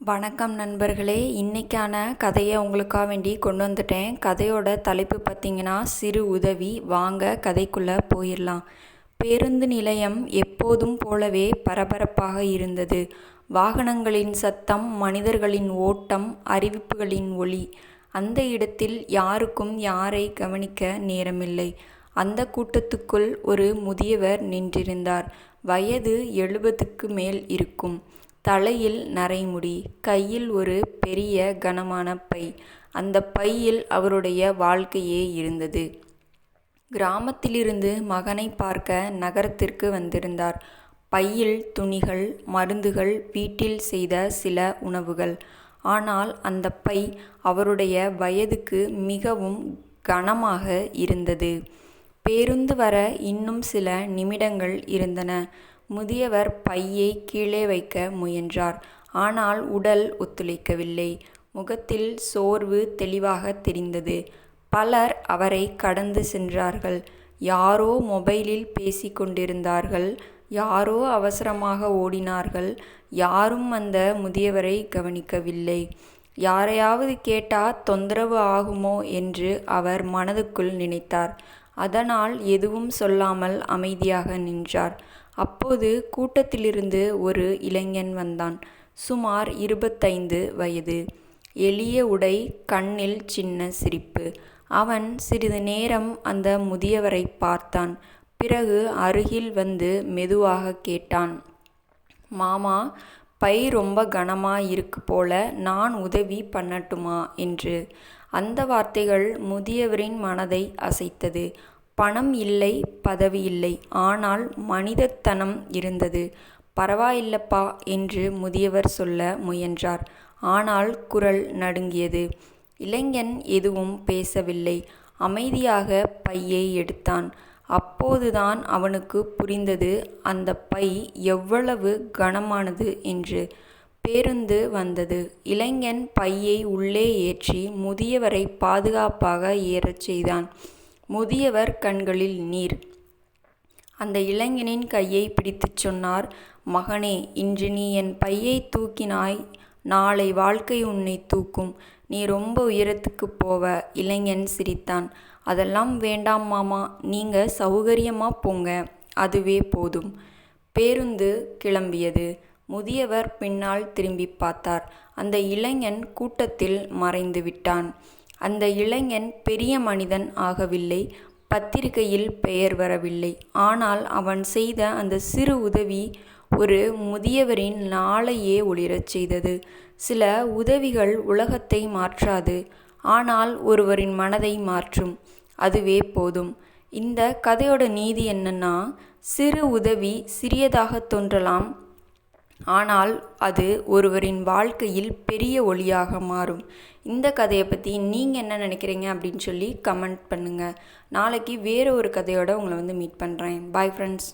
வணக்கம் நண்பர்களே, இன்றைக்கான கதையை உங்களுக்காக வேண்டி கொண்டு வந்துட்டேன். கதையோட தலைப்பு பார்த்திங்கன்னா சிறு உதவி. வாங்க கதைக்குள்ளே போயிடலாம். பேருந்து நிலையம் எப்போதும் போலவே பரபரப்பாக இருந்தது. வாகனங்களின் சத்தம், மனிதர்களின் ஓட்டம், அறிவிப்புகளின் ஒலி. அந்த இடத்தில் யாருக்கும் யாரை கவனிக்க நேரமில்லை. அந்த கூட்டத்துக்குள் ஒரு முதியவர் நின்றிருந்தார். வயது 70க்கு மேல் இருக்கும். தலையில் நரைமுடி, கையில் ஒரு பெரிய கனமான பை. அந்த பையில் அவருடைய வாழ்க்கையே இருந்தது. கிராமத்திலிருந்து மகனை பார்க்க நகரத்திற்கு வந்திருந்தார். பையில் துணிகள், மருந்துகள், வீட்டில் செய்த சில உணவுகள். ஆனால் அந்த பை அவருடைய வயதுக்கு மிகவும் கனமாக இருந்தது. பேருந்து வர இன்னும் சில நிமிடங்கள் இருந்தன. முதியவர் பையை கீழே வைக்க முயன்றார். ஆனால் உடல் ஒத்துழைக்கவில்லை. முகத்தில் சோர்வு தெளிவாக தெரிந்தது. பலர் அவரை கடந்து சென்றார்கள். யாரோ மொபைலில் பேசிக்கொண்டிருந்தார்கள். யாரோ அவசரமாக ஓடினார்கள். யாரும் அந்த முதியவரை கவனிக்கவில்லை. யாரையாவது கேட்டா தொந்தரவு ஆகுமோ என்று அவர் மனதுக்குள் நினைத்தார். அதனால் எதுவும் சொல்லாமல் அமைதியாக நின்றார். அப்போது கூட்டத்திலிருந்து ஒரு இளைஞன் வந்தான். சுமார் 25 வயது. எளிய உடை, கண்ணில் சின்ன சிரிப்பு. அவன் சிறிது நேரம் அந்த முதியவரை பார்த்தான். பிறகு அருகில் வந்து மெதுவாக கேட்டான், மாமா, பை ரொம்ப கனமா இருக்கு போல, நான் உதவி பண்ணட்டுமா என்று. அந்த வார்த்தைகள் முதியவரின் மனதை அசைத்தது. பணம் இல்லை, பதவி இல்லை, ஆனால் மனிதத்தனம் இருந்தது. பரவாயில்லப்பா என்று முதியவர் சொல்ல முயன்றார். ஆனால் குரல் நடுங்கியது. இளைஞன் எதுவும் பேசவில்லை. அமைதியாக பையை எடுத்தான். அப்போதுதான் அவனுக்கு புரிந்தது அந்த பை எவ்வளவு கனமானது என்று. பேருந்து வந்தது. இளைஞன் பையை உள்ளே ஏற்றி முதியவரை பாதுகாப்பாக ஏறச் செய்தான். முதியவர் கண்களில் நீர். அந்த இளைஞனின் கையை பிடித்துச் சொன்னார், மகனே, இன்று நீ என் பையை தூக்கினாய், நாளை வாழ்க்கை உன்னை தூக்கும். நீ ரொம்ப உயரத்துக்கு போவ. இளைஞன் சிரித்தான். அதெல்லாம் வேண்டாம் மாமா, நீங்க சௌகரியமா போங்க, அதுவே போதும். பேருந்து கிளம்பியது. முதியவர் பின்னால் திரும்பி பார்த்தார். அந்த இளைஞன் கூட்டத்தில் மறைந்து விட்டான். அந்த இளைஞன் பெரிய மனிதன் ஆகவில்லை. பத்திரிகையில் பெயர் வரவில்லை. ஆனால் அவன் செய்த அந்த சிறு உதவி ஒரு முதியவரின் நாளையே ஒளிரச் செய்தது. சில உதவிகள் உலகத்தை மாற்றாது, ஆனால் ஒருவரின் மனதை மாற்றும். அதுவே போதும். இந்த கதையோட நீதி என்னன்னா, சிறு உதவி சிறியதாக தோன்றலாம், ஆனால் அது ஒருவரின் வாழ்க்கையில் பெரிய ஒளியாக மாறும். இந்த கதையை பற்றி நீங்கள் என்ன நினைக்கிறீங்க அப்படின்னு சொல்லி கமெண்ட் பண்ணுங்கள். நாளைக்கு வேறு ஒரு கதையோடு உங்களை மீட் பண்ணுறேன். Bye friends.